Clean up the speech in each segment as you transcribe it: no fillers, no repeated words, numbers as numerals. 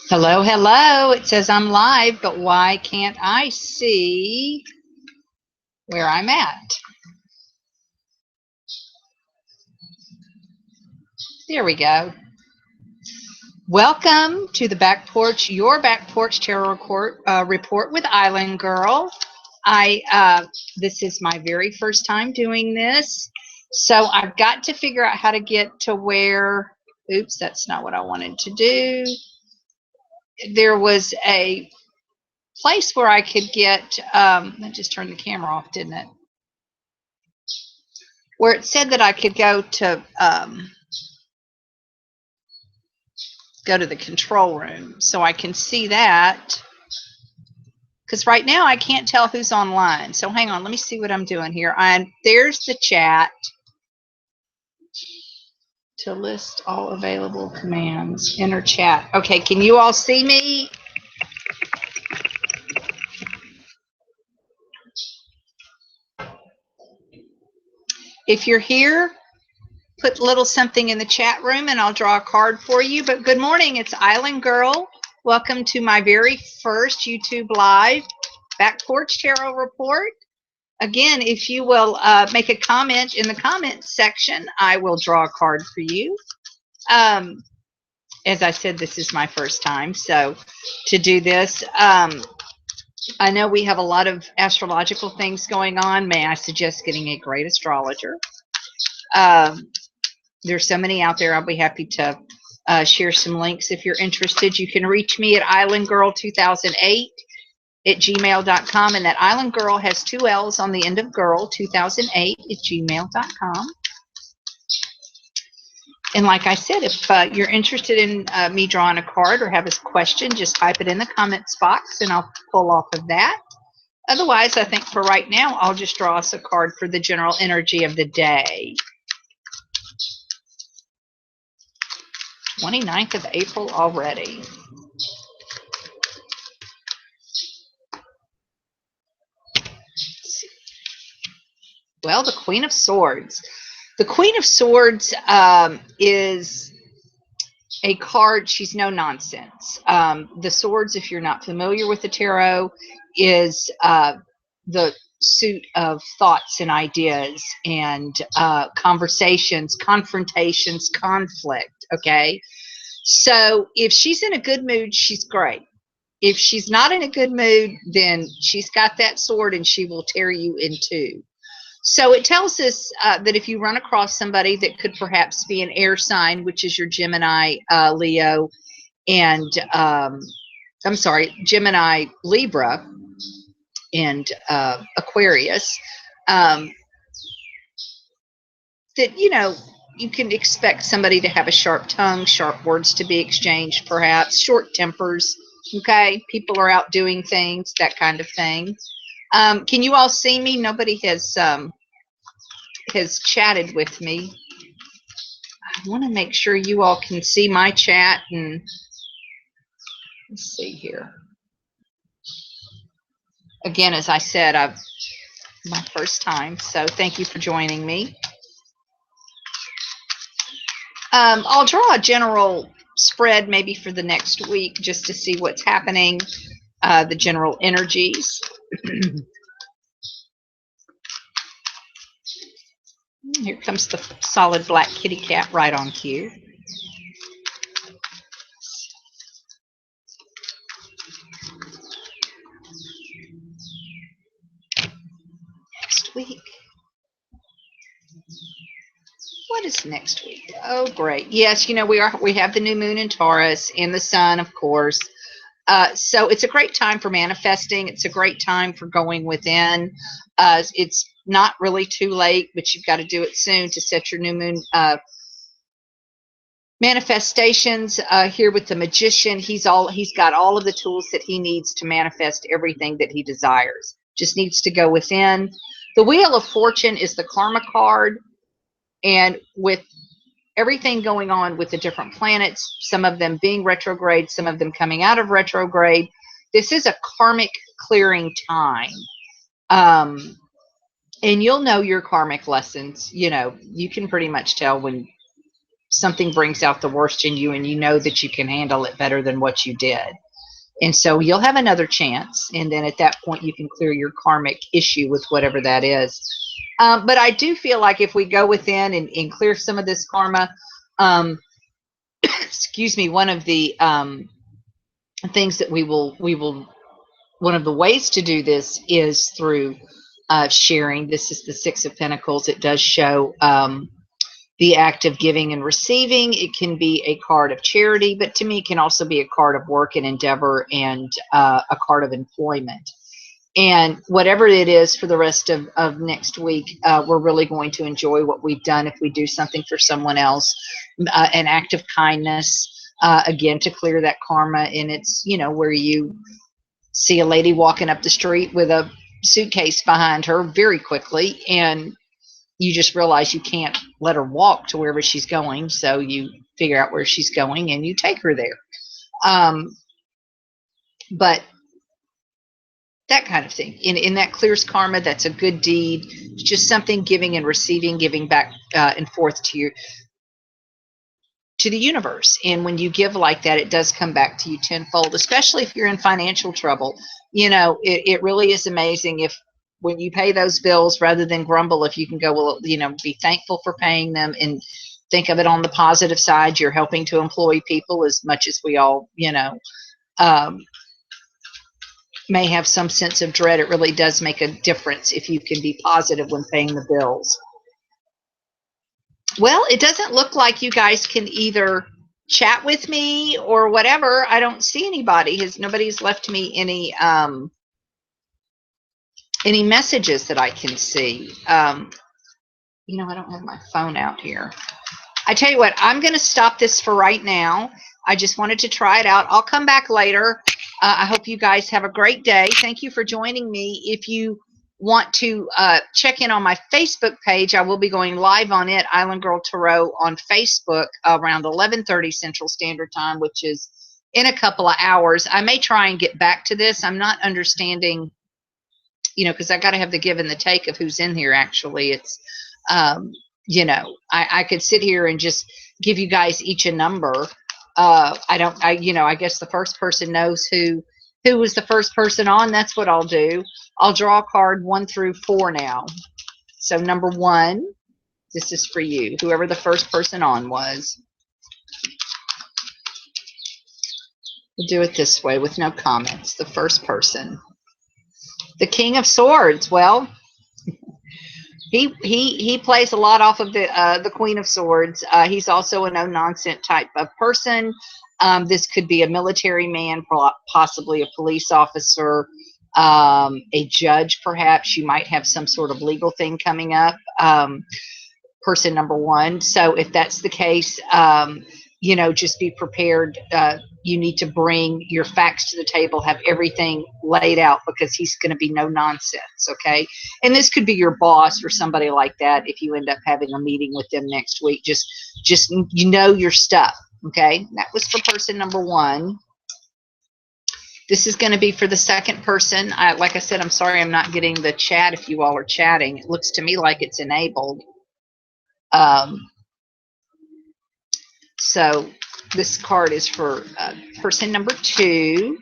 Hello, hello. It says I'm live, but why can't I see where I'm at? There we go. Welcome to the back porch, your back porch tarot report with Islandgirl. This is my very first time doing this, so I've got to figure out how to get to where. Oops, that's not what I wanted to do. There was a place where I could get. That just turned the camera off, didn't it? Where it said that I could go to the control room, so I can see that. Because right now I can't tell who's online. So hang on, let me see what I'm doing here. There's the chat to list all available commands. Enter chat. Okay, can you all see me? If you're here, put a little something in the chat room and I'll draw a card for you. But good morning, it's Islandgirl. Welcome to my very first YouTube live back porch tarot report. Again, if you will make a comment in the comments section, I will draw a card for you. As I said, this is my first time, so to do this, I know we have a lot of astrological things going on. May I suggest getting a great astrologer? There's so many out there. I'll be happy to share some links if you're interested. You can reach me at islandgirl2008 at gmail.com, and that Islandgirl has two L's on the end of girl, 2008 at gmail.com. And like I said, if you're interested in me drawing a card or have a question, just type it in the comments box and I'll pull off of that. Otherwise, I think for right now, I'll just draw us a card for the general energy of the day. 29th of April already. Well, the Queen of Swords. The Queen of Swords is a card. She's no nonsense. The swords, if you're not familiar with the tarot, is the suit of thoughts and ideas and conversations, confrontations, conflict. Okay. So if she's in a good mood, she's great. If she's not in a good mood, then she's got that sword and she will tear you in two. So it tells us that if you run across somebody that could perhaps be an air sign, which is your Gemini, Leo, and Gemini, Libra, and Aquarius, that, you can expect somebody to have a sharp tongue, sharp words to be exchanged, perhaps, short tempers, okay? People are out doing things, that kind of thing. Can you all see me? Nobody has chatted with me. I want to make sure you all can see my chat, and let's see here. Again, as I said, my first time, so thank you for joining me. I'll draw a general spread maybe for the next week just to see what's happening, the general energies. Here comes the solid black kitty cat right on cue. Next week. What is next week? Oh, great. Yes, we have the new moon in Taurus and the sun, of course. So it's a great time for manifesting. It's a great time for going within. It's not really too late, but you've got to do it soon to set your new moon manifestations. Here with the magician, he's got all of the tools that he needs to manifest everything that he desires. Just needs to go within. The Wheel of Fortune is the karma card, and with everything going on with the different planets, some of them being retrograde, some of them coming out of retrograde, this is a karmic clearing time. And you'll know your karmic lessons. You can pretty much tell when something brings out the worst in you, and you know that you can handle it better than what you did. And so you'll have another chance. And then at that point, you can clear your karmic issue with whatever that is. But I do feel like if we go within and clear some of this karma, excuse me, one of the things that we will, one of the ways to do this is through sharing. This is the Six of Pentacles. It does show the act of giving and receiving. It can be a card of charity, but to me, it can also be a card of work and endeavor, and a card of employment. And whatever it is for the rest of next week, we're really going to enjoy what we've done if we do something for someone else, an act of kindness, again, to clear that karma. And it's, you know, where you see a lady walking up the street with a suitcase behind her very quickly, and you just realize you can't let her walk to wherever she's going. So you figure out where she's going and you take her there. But that kind of thing. In that clears karma, that's a good deed. It's just something giving and receiving, giving back and forth to the universe. And when you give like that, it does come back to you tenfold, especially if you're in financial trouble. You know, it really is amazing if when you pay those bills, rather than grumble, if you can go, well, you know, be thankful for paying them and think of it on the positive side. You're helping to employ people, as much as we all, you know, may have some sense of dread. It really does make a difference if you can be positive when paying the bills. Well, it doesn't look like you guys can either chat with me or whatever. I don't see anybody. Nobody's left me any messages that I can see. You know, I don't have my phone out here. I tell you what, I'm going to stop this for right now. I just wanted to try it out. I'll come back later. I hope you guys have a great day. Thank you for joining me. If you want to check in on my Facebook page, I will be going live on it, Islandgirl Tarot, on Facebook around 11:30 Central Standard Time, which is in a couple of hours. I may try and get back to this. I'm not understanding, you know, because I got to have the give and the take of who's in here. Actually, it's, you know, I could sit here and just give you guys each a number. You know, I guess the first person knows who was the first person on. That's what I'll do. I'll draw a card 1 through 4 now. So number 1, this is for you, whoever the first person on was. We'll do it this way with no comments. The first person. The King of Swords. Well, he plays a lot off of the Queen of Swords. He's also a no-nonsense type of person. This could be a military man, possibly a police officer, a judge, perhaps. You might have some sort of legal thing coming up. Person number 1. So if that's the case, you know, just be prepared. You need to bring your facts to the table, have everything laid out, because he's going to be no nonsense. Okay. And this could be your boss or somebody like that. If you end up having a meeting with them next week, just, you know, your stuff. Okay. That was for person number 1. This is going to be for the second person. Like I said, I'm sorry, I'm not getting the chat. If you all are chatting, it looks to me like it's enabled. So this card is for person number 2.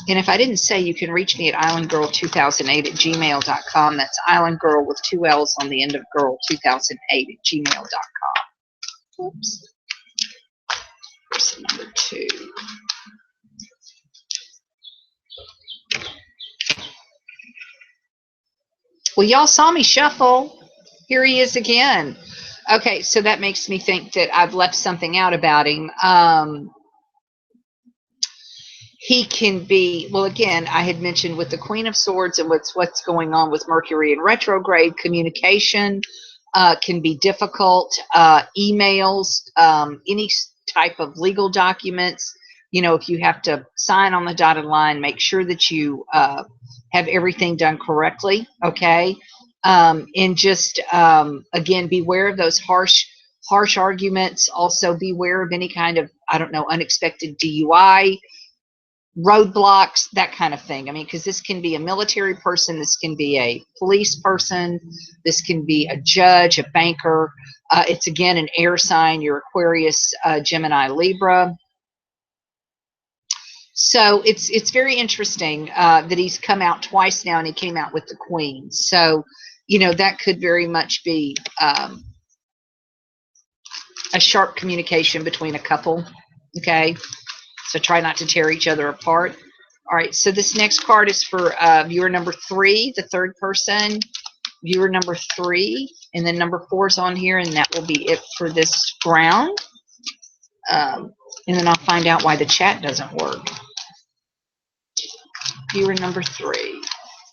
And if I didn't say, you can reach me at islandgirl2008@gmail.com. That's islandgirl with 2 L's on the end of girl 2008@gmail.com. Oops. Person number 2. Well, y'all saw me shuffle. Here he is again. Okay, so that makes me think that I've left something out about him. He can be, well, again, I had mentioned with the Queen of Swords and what's going on with Mercury in retrograde, communication can be difficult. Emails, any type of legal documents. You know, if you have to sign on the dotted line, make sure that you have everything done correctly. Okay. And just, again, beware of those harsh arguments. Also beware of any kind of, I don't know, unexpected DUI. roadblocks, that kind of thing. I mean, because this can be a military person, this can be a police person, this can be a judge, a banker. It's again an air sign. You're Aquarius, Gemini, Libra. So it's very interesting that he's come out twice now, and he came out with the Queen. So, you know, that could very much be a sharp communication between a couple. Okay, so try not to tear each other apart. All right, so this next card is for viewer number 3, the third person. Viewer number 3, and then number 4 is on here, and that will be it for this round. And then I'll find out why the chat doesn't work. Viewer number 3.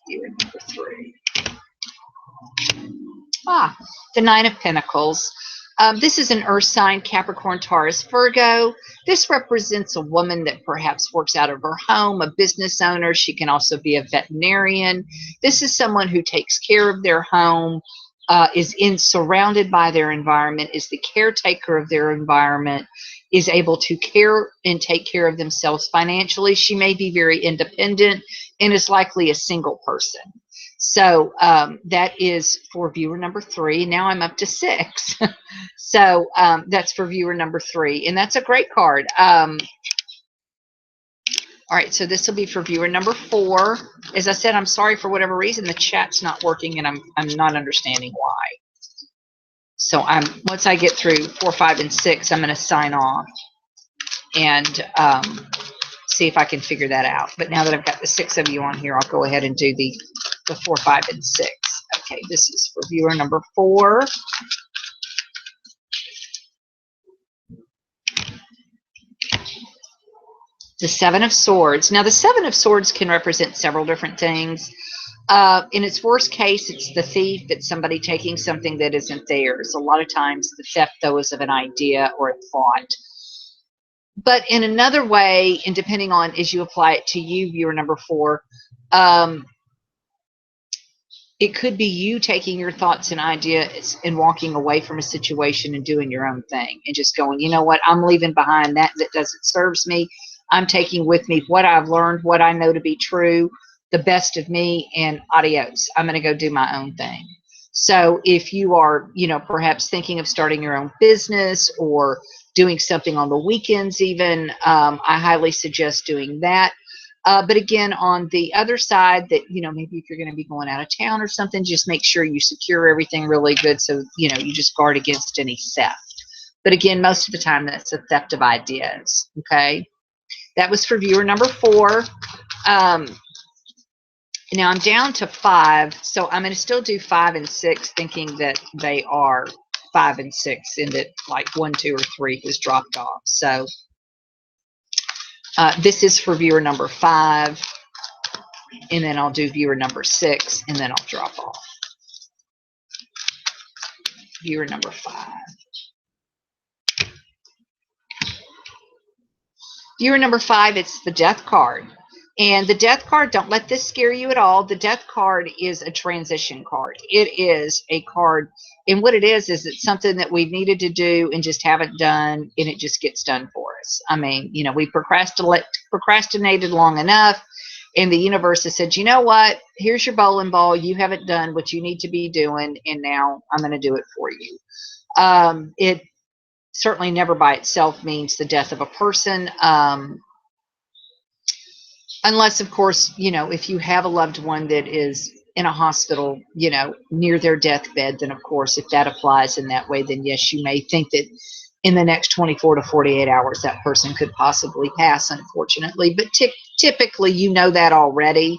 Viewer number 3. The Nine of Pentacles. This is an earth sign, Capricorn, Taurus, Virgo. This represents a woman that perhaps works out of her home, a business owner. She can also be a veterinarian. This is someone who takes care of their home, is surrounded by their environment, is the caretaker of their environment, is able to care and take care of themselves financially. She may be very independent and is likely a single person. So that is for viewer number 3. Now I'm up to 6. So that's for viewer number 3. And that's a great card. All right, so this will be for viewer number 4. As I said, I'm sorry, for whatever reason, the chat's not working, and I'm not understanding why. So once I get through 4, 5, and 6, I'm going to sign off and see if I can figure that out. But now that I've got the 6 of you on here, I'll go ahead and do the 4, 5, and 6. Okay, this is for viewer number 4. The 7 of Swords. Now, the 7 of Swords can represent several different things. In its worst case, it's the thief. It's somebody taking something that isn't theirs. A lot of times, the theft, though, is of an idea or a thought. But in another way, and depending on as you apply it to you, viewer number 4, it could be you taking your thoughts and ideas and walking away from a situation and doing your own thing and just going, you know what, I'm leaving behind that doesn't serve me. I'm taking with me what I've learned, what I know to be true, the best of me, and adios. I'm going to go do my own thing. So if you are, you know, perhaps thinking of starting your own business or doing something on the weekends even, I highly suggest doing that. But again, on the other side, that, you know, maybe if you're going to be going out of town or something, just make sure you secure everything really good so, you know, you just guard against any theft. But again, most of the time, that's a theft of ideas. Okay. That was for viewer number 4. Now I'm down to 5, so I'm going to still do 5 and 6, thinking that they are 5 and 6, and that like 1, 2, or 3 has dropped off. So this is for viewer number 5, and then I'll do viewer number 6, and then I'll drop off. Viewer number 5. Viewer number 5, it's the Death card. And the Death card, don't let this scare you at all. The Death card is a transition card. It is a card, and what it is it's something that we've needed to do and just haven't done, and it just gets done for us. I mean, you know, we procrastinated long enough, and the universe has said, you know what, here's your bowling ball. You haven't done what you need to be doing, and now I'm going to do it for you. It certainly never by itself means the death of a person. Unless, of course, you know, if you have a loved one that is in a hospital, you know, near their deathbed, then of course, if that applies in that way, then yes, you may think that in the next 24 to 48 hours, that person could possibly pass, unfortunately. But typically, you know that already.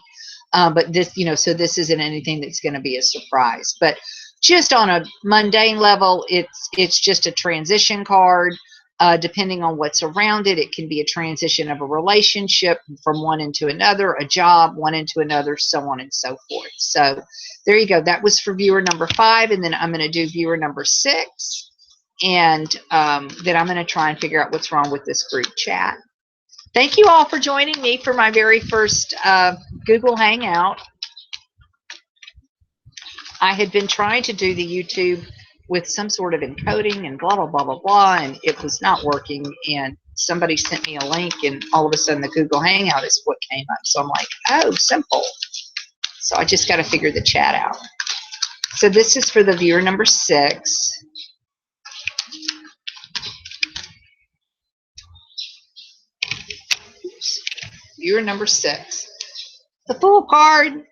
But this, you know, so this isn't anything that's going to be a surprise. But just on a mundane level, it's just a transition card. Depending on what's around it, it can be a transition of a relationship from one into another, a job, one into another, so on and so forth. So there you go. That was for viewer number 5. And then I'm going to do viewer number 6. And then I'm going to try and figure out what's wrong with this group chat. Thank you all for joining me for my very first Google Hangout. I had been trying to do the YouTube with some sort of encoding and blah, blah, blah, blah, blah, and it was not working. And somebody sent me a link, and all of a sudden the Google Hangout is what came up. So I'm like, oh, simple. So I just got to figure the chat out. So this is for the viewer number 6. Viewer number 6. The Fool card,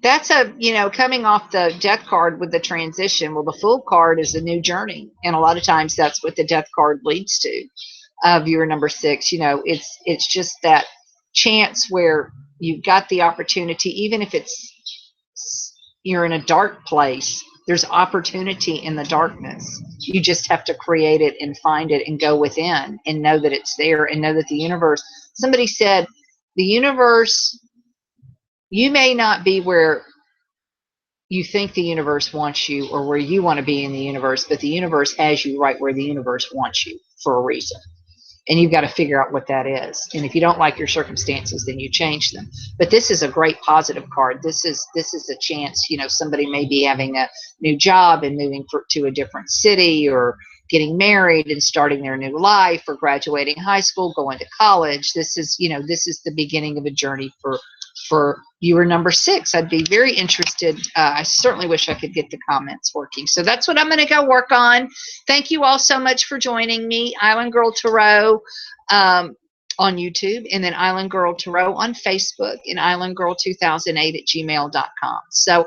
that's a, coming off the Death card with the transition. Well, the Fool card is a new journey. And a lot of times that's what the Death card leads to. Viewer number 6, it's just that chance where you've got the opportunity, even if you're in a dark place, there's opportunity in the darkness. You just have to create it and find it and go within and know that it's there, and know that the universe, somebody said, the universe, you may not be where you think the universe wants you or where you want to be in the universe, but the universe has you right where the universe wants you for a reason. And you've got to figure out what that is. And if you don't like your circumstances, then you change them. But this is a great positive card. This is a chance, somebody may be having a new job and moving to a different city, or getting married and starting their new life, or graduating high school, going to college. This is the beginning of a journey for viewer number 6. I'd be very interested. I certainly wish I could get the comments working. So that's what I'm going to go work on. Thank you all so much for joining me. Island Girl Tarot on YouTube, and then Island Girl Tarot on Facebook, and islandgirl2008@gmail.com. So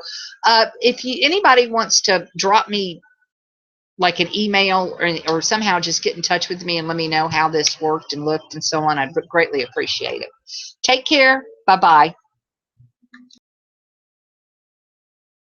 if anybody wants to drop me like an email, or somehow just get in touch with me and let me know how this worked and looked and so on, I'd greatly appreciate it. Take care. Bye-bye.